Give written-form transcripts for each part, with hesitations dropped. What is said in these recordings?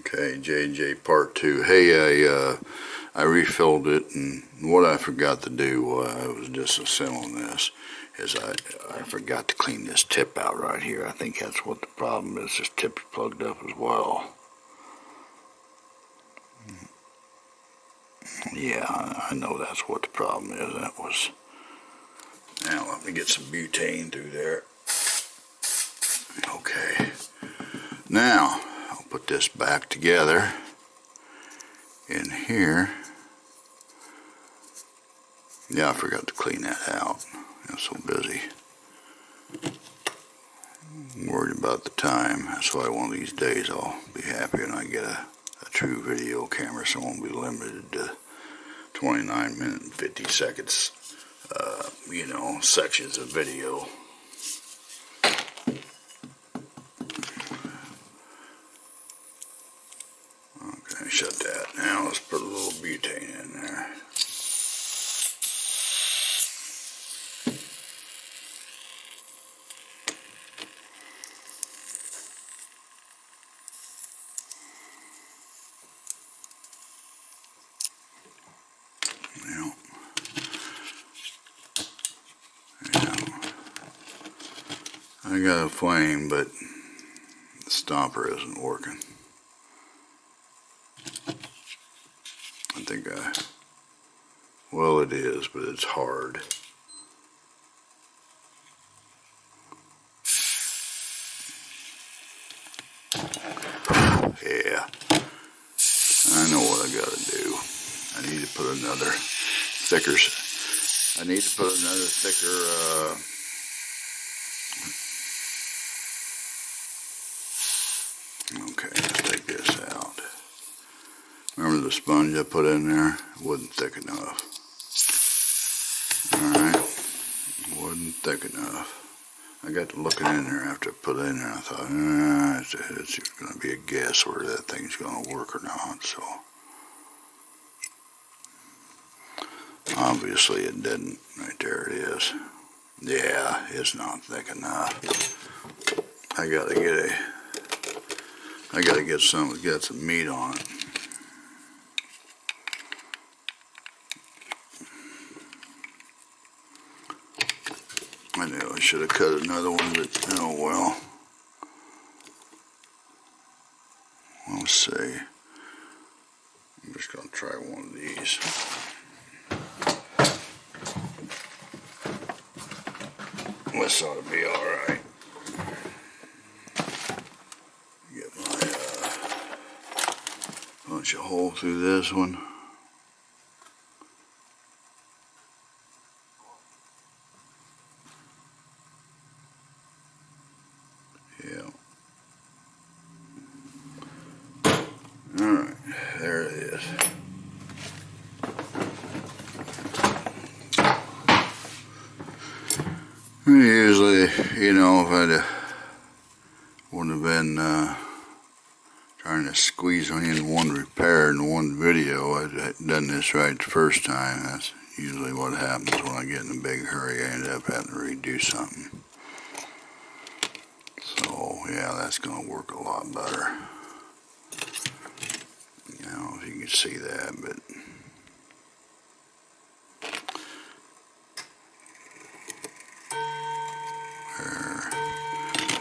Okay, JJ part 2. Hey, I refilled it, and what I forgot to do while I was disassembling this is I forgot to clean this tip out right here. I think that's what the problem is. This tip's plugged up as well. Yeah, I know that's what the problem is. That was. Now let me get some butane through there. Okay. Now I'll put this back together in here. Yeah, I forgot to clean that out. I'm so busy. I'm worried about the time. That's why one of these days I'll be happy and I get a true video camera, so I won't be limited to 29 minutes and 50 seconds, sections of video. Okay, shut that. Now let's put a little butane in there. I got a flame, but the stomper isn't working. I think well, it is, but it's hard. Yeah, I know what I gotta do. I need to put another thicker, okay, let's take this out. Remember the sponge I put in there? It wasn't thick enough. Alright, it wasn't thick enough. I got to looking in there after I put it in there. I thought, it's going to be a guess whether that thing's going to work or not. So obviously it didn't. Right there it is. Yeah, it's not thick enough. I got to get some that got some meat on it. I knew I should have cut another one, but oh well. Let's see. I'm just going to try one of these. This ought to be alright. Get my punch a hole through this one. Yeah. Alright, there it is. Usually, if I'd wouldn't have been trying to squeeze in one repair in one video, I'd done this right the first time. That's usually what happens when I get in a big hurry. I end up having to redo something. So, yeah, that's going to work a lot better. If you can see that, but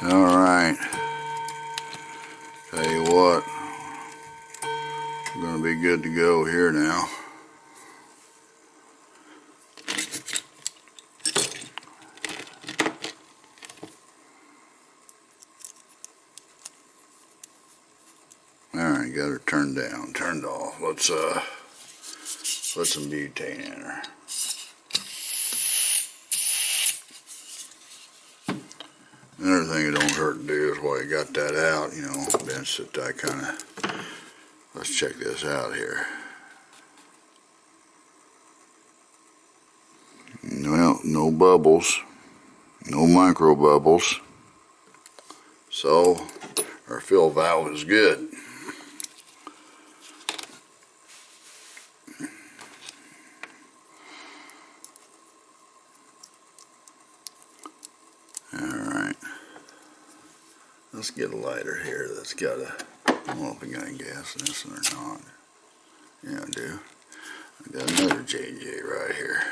there. Alright. Tell you what, we're going to be good to go here now. Alright, got her turned off. Let's put some butane in her. Another thing it don't hurt to do is while you got that out, bench that I let's check this out here. Well, no bubbles, no micro bubbles. So our fill valve is good. Alright. Let's get a lighter here that's got a don't know if I got any gas in this one or not. Yeah, I do. I got another JJ right here.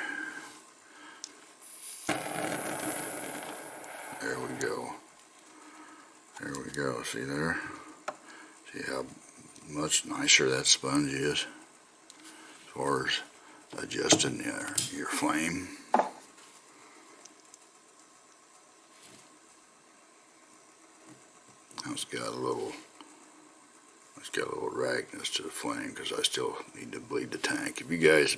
There we go. There we go. See there? See how much nicer that sponge is as far as adjusting your flame. It's got a little ragness to the flame because I still need to bleed the tank. If you guys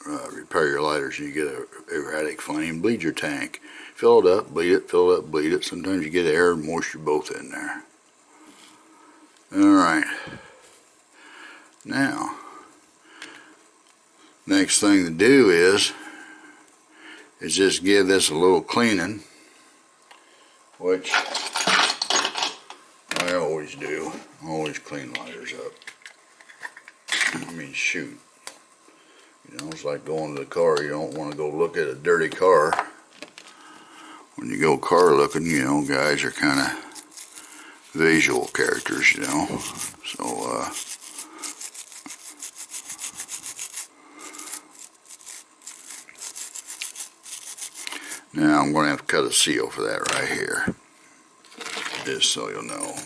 repair your lighters and you get an erratic flame, bleed your tank. Fill it up, bleed it, fill it up, bleed it. Sometimes you get air and moisture both in there. Alright. Now, next thing to do is just give this a little cleaning, which I always do. I always clean lighters up. I mean, shoot. You know, it's like going to the car. You don't want to go look at a dirty car. When you go car looking, you know, guys are kind of visual characters, you know. So, now I'm going to have to cut a seal for that right here. Just so you'll know.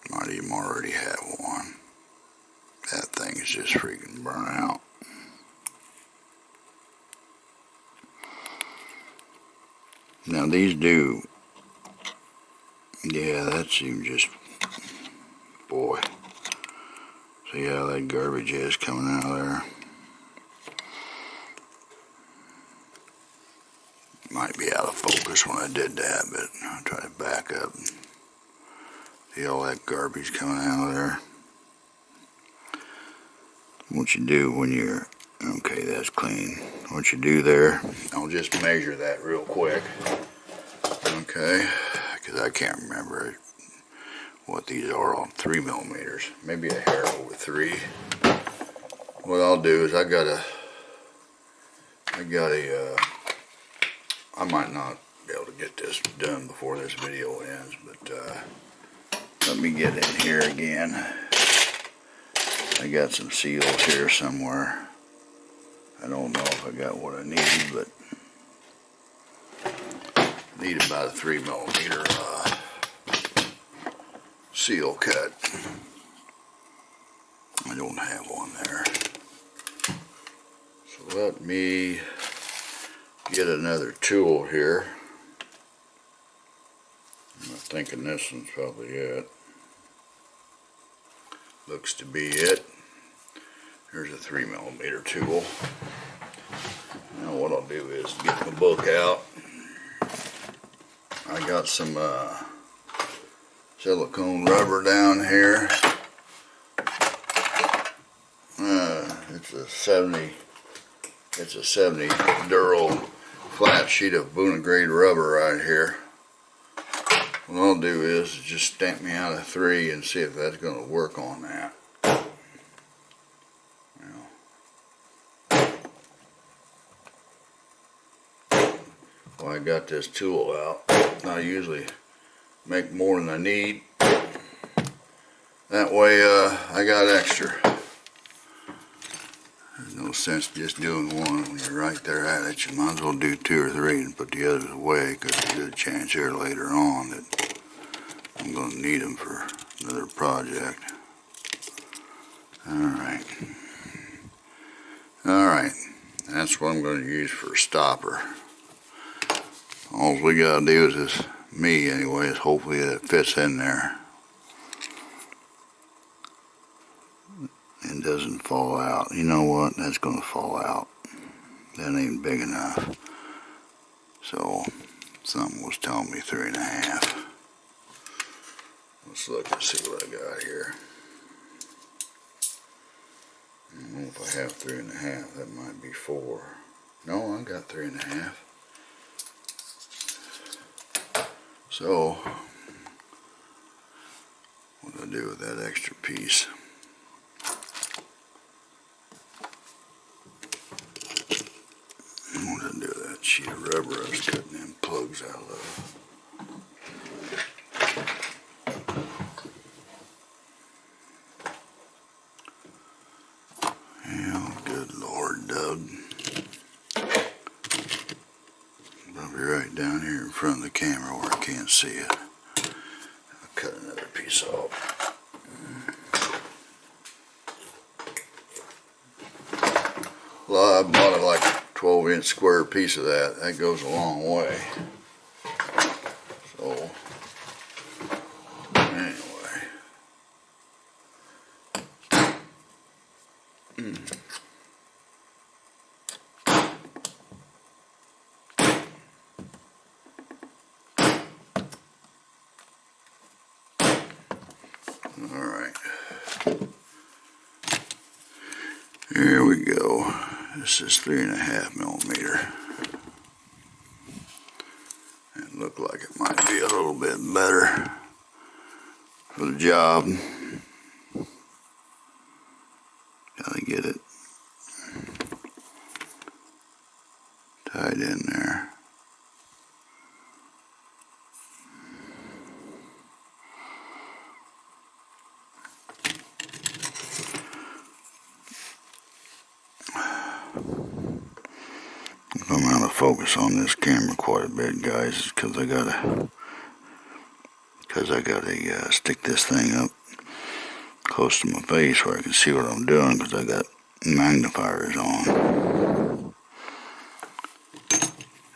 Might even already have one. That thing is just freaking burnt out. Now these do, yeah, that's even just, boy. See how that garbage is coming out of there? Might be out of focus when I did that, but I'll try to back up. See all that garbage coming out of there? What you do when you're, okay, that's clean. What you do there, I'll just measure that real quick. Okay, because I can't remember what these are on 3 millimeters. Maybe a hair over 3. What I'll do is I might not be able to get this done before this video ends, but let me get in here again. I got some seals here somewhere. I don't know if I got what I need, but I need about a 3 millimeter seal cut. I don't have one there. So let me get another tool here. I'm thinking this one's probably it. Looks to be it. Here's a 3 millimeter tool. Now what I'll do is get my book out. I got some silicone rubber down here. It's a 70 Duro flat sheet of Boone grade rubber right here. What I'll do is just stamp me out a 3 and see if that's going to work on that. Well, I got this tool out. I usually make more than I need. That way I got extra. There's no sense just doing one when you're right there at it. You might as well do 2 or 3 and put the others away, because there's a good chance here later on that I'm going to need them for another project. Alright. Alright. That's what I'm going to use for a stopper. All we got to do is me anyway, is hopefully that it fits in there and doesn't fall out. You know what? That's going to fall out. That ain't big enough. So something was telling me 3.5. Let's look and see what I got here. I don't know if I have 3.5. That might be 4. No, I got 3.5. So what do I do with that extra piece? What do I do with that sheet of rubber I was cutting them plugs out of? Oh, good Lord, Doug. I'll be right down here in front of the camera where I can't see it. I'll cut another piece off. Well, I bought like a 12-inch square piece of that. That goes a long way. So, anyway. All right. Here we go. This is 3.5 millimeter. It looked like it might be a little bit better for the job. Gotta get it tied in there. I'm out of focus on this camera quite a bit, guys, because I gotta stick this thing up close to my face where I can see what I'm doing, because I got magnifiers on. You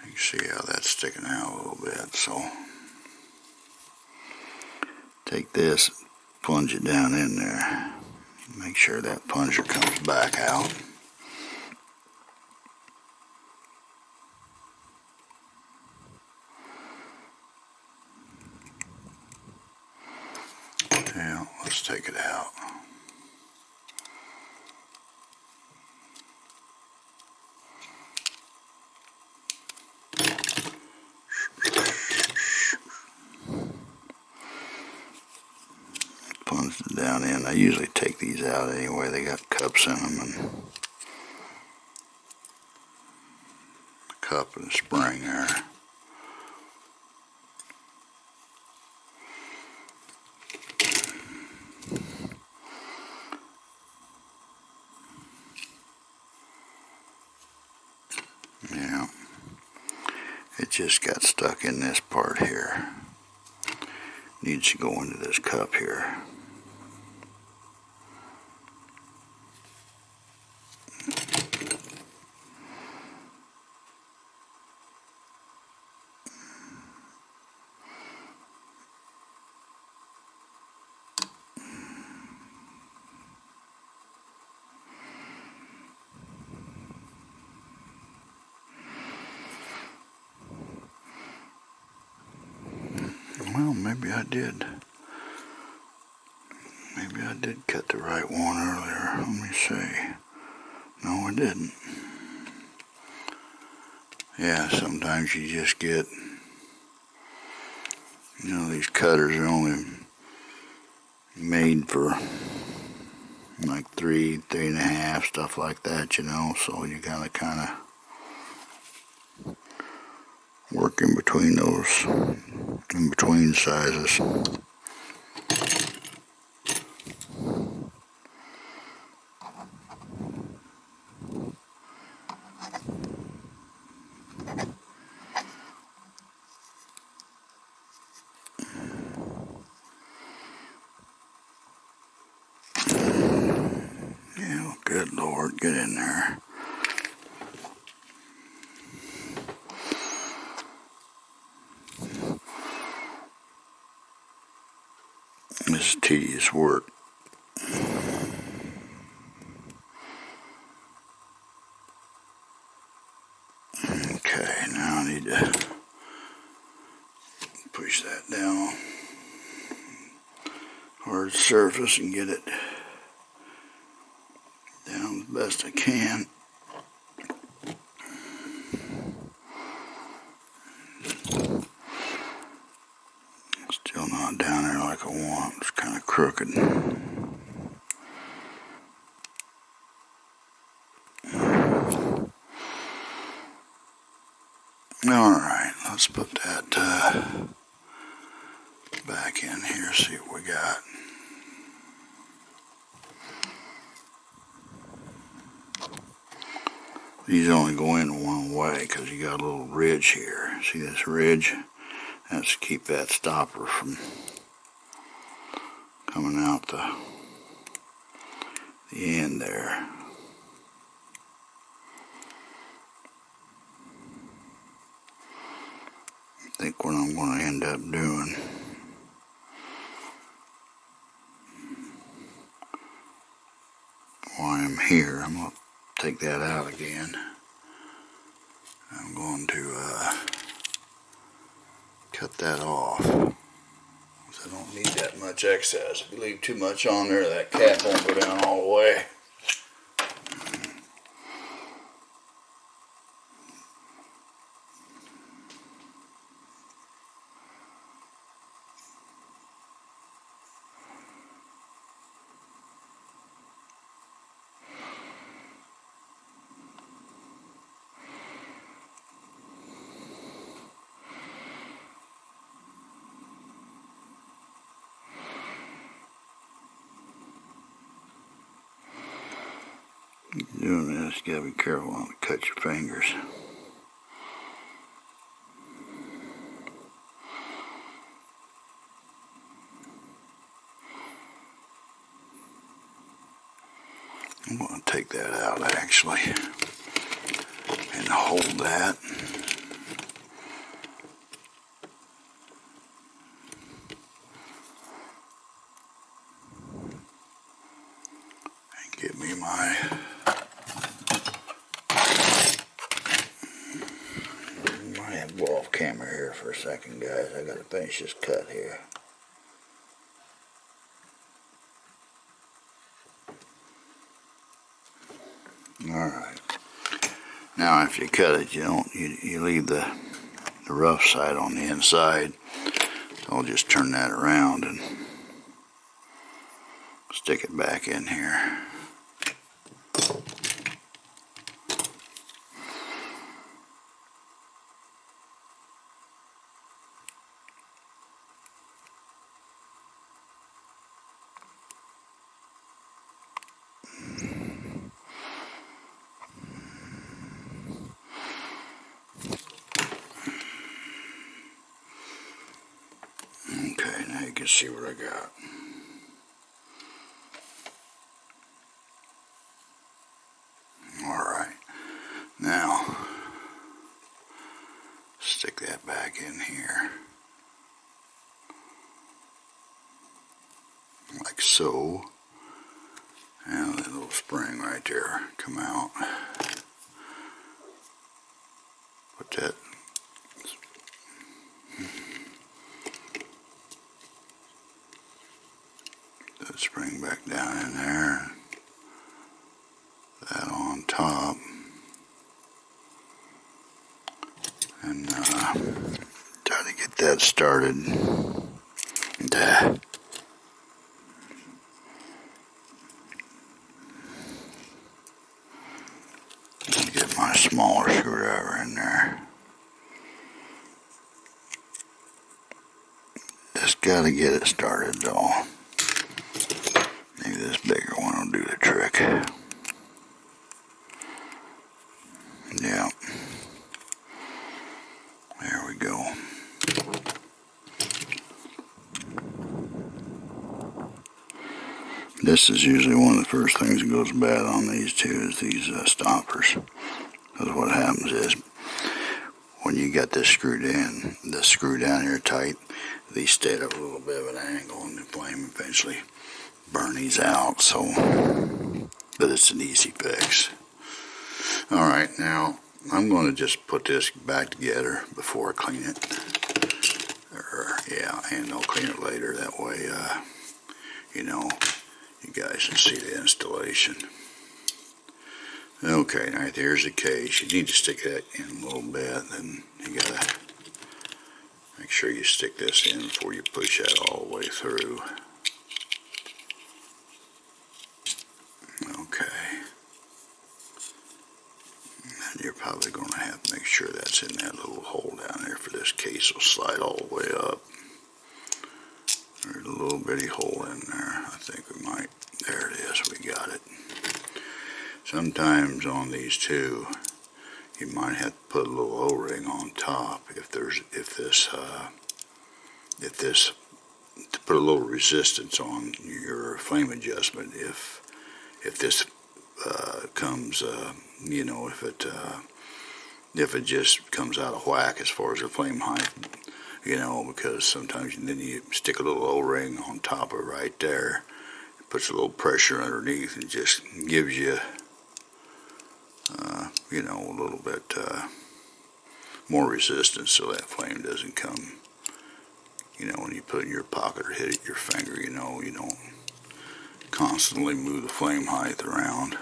can see how that's sticking out a little bit. So take this, plunge it down in there, make sure that plunger comes back out. Yeah, let's take it out. Plunge it down in. I usually take these out anyway. They got cups in them, and a cup and a spring there. Yeah, it just got stuck in this part here. Needs to go into this cup here. Well, maybe I did. Maybe I did cut the right one earlier. Let me see. No, I didn't. Yeah, sometimes you just get, these cutters are only made for like 3.5, stuff like that, so you gotta kind of work in between those, in between sizes. Yeah, good Lord, get in there. This is tedious work. Okay, now I need to push that down hard surface and get it down as best I can. Still not down there like I want. It's kind of crooked. Alright, let's put that back in here, see what we got. These only go in one way because you got a little ridge here. See this ridge? That's to keep that stopper from coming out the end there. I think what I'm going to end up doing, while I'm here, I'm going to take that out again. I'm going to cut that off. I don't need that much excess. If you leave too much on there, that cap won't go down all the way. Doing this, you gotta be careful not to cut your fingers. I'm going to take that out actually and hold that. And give me my blow off camera here for a second, guys. I gotta finish this cut here. Alright. Now if you cut it, you leave the rough side on the inside. So I'll just turn that around and stick it back in here. Okay, now you can see what I got. Alright, now stick that back in here, like so, and that little spring right there come out. Put that spring back down in there, that on top, and try to get that started. Get my smaller screwdriver in there. Just gotta get it started though. Maybe this bigger one will do the trick. Yeah. There we go. This is usually one of the first things that goes bad on these two, is these stoppers. Because what happens is, when you got this screwed in, the screw down here tight, these stay at a little bit of an angle and the flame eventually burn these out. So, but it's an easy fix. Alright, now I'm going to just put this back together before I clean it. Yeah, and I'll clean it later. That way, you guys can see the installation. Okay, now here's the case. You need to stick that in a little bit, then you gotta make sure you stick this in before you push that all the way through. Okay. And you're probably going to have to make sure that's in that little hole down there, for this case will slide all the way up. There's a little bitty hole in there. I think we might. There it is. We got it. Sometimes on these two, you might have to put a little O-ring on top if this to put a little resistance on your flame adjustment if this comes you know, if it just comes out of whack as far as the flame height, you know, because sometimes then you stick a little O-ring on top of it right there, it puts a little pressure underneath and just gives you you know, a little bit more resistance so that flame doesn't come, you know, when you put it in your pocket or hit it with your finger, you know, you don't constantly move the flame height around.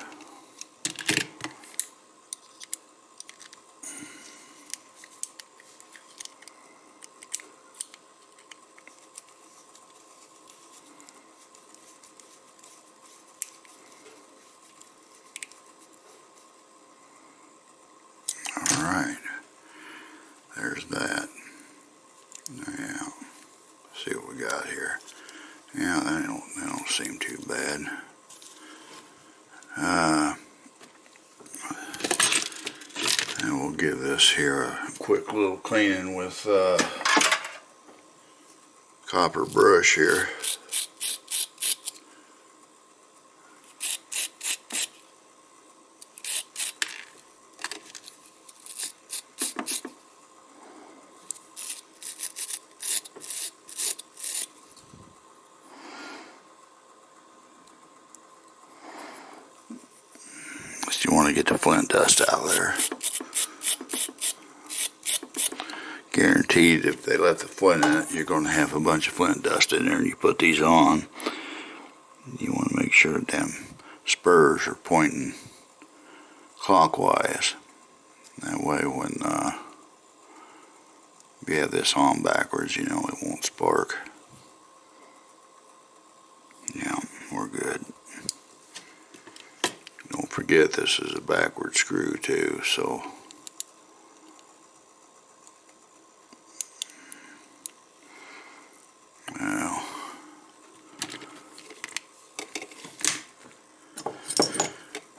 Alright, there's that. Now, see what we got here. Yeah, they don't seem too bad. And we'll give this here a quick little cleaning with copper brush here. You want to get the flint dust out of there. Guaranteed if they left the flint in it, you're going to have a bunch of flint dust in there, and you put these on. You want to make sure that them spurs are pointing clockwise. That way when you have this on backwards, you know, it won't spark. Yeah, we're good. Don't forget this is a backward screw too, so well,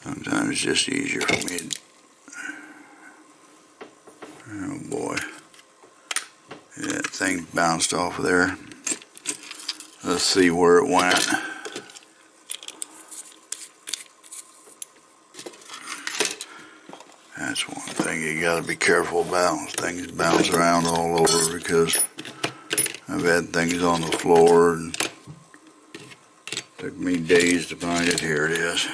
sometimes it's just easier for me to, oh boy, yeah, that thing bounced off of there. Let's see where it went. That's one thing you gotta be careful about. Things bounce around all over because I've had things on the floor and it took me days to find it. Here it is.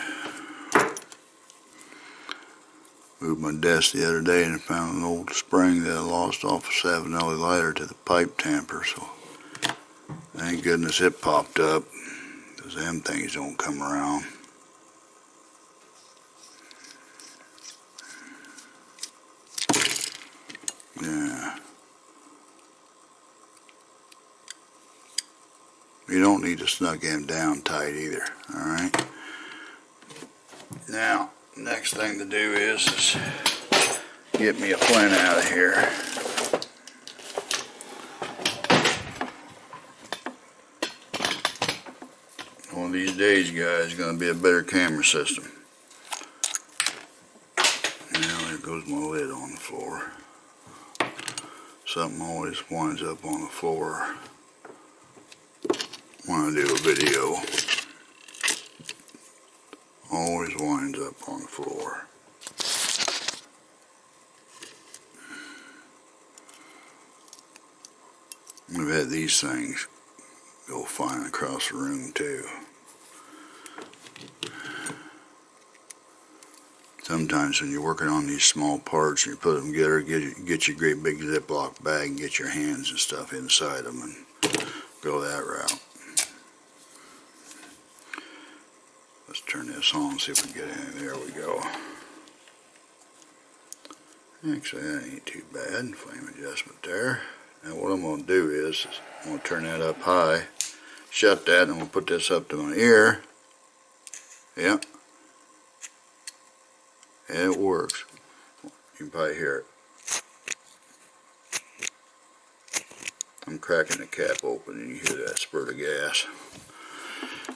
Moved my desk the other day and I found an old spring that I lost off a Savinelli lighter to the pipe tamper, so thank goodness it popped up, because them things don't come around. Yeah. You don't need to snug him down tight either, alright? Now, next thing to do is get me a flint out of here. One of these days, guys, is going to be a better camera system. Now, there goes my lid on the floor. Something always winds up on the floor when I do a video. Always winds up on the floor. We've had these things go flying across the room too. Sometimes when you're working on these small parts and you put them together, get your great big Ziploc bag and get your hands and stuff inside them and go that route. Let's turn this on, see if we can get in. There we go. Actually, that ain't too bad. Flame adjustment there. Now what I'm going to do is I'm going to turn that up high, shut that, and I'm going to put this up to my ear. Yep. And it works. You can probably hear it. I'm cracking the cap open and you hear that spurt of gas.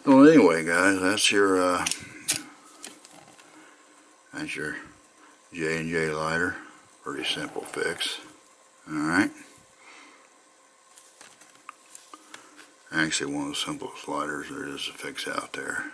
Well, anyway, guys, that's your JJJ lighter. Pretty simple fix. Alright. Actually one of the simplest lighters there is to fix out there.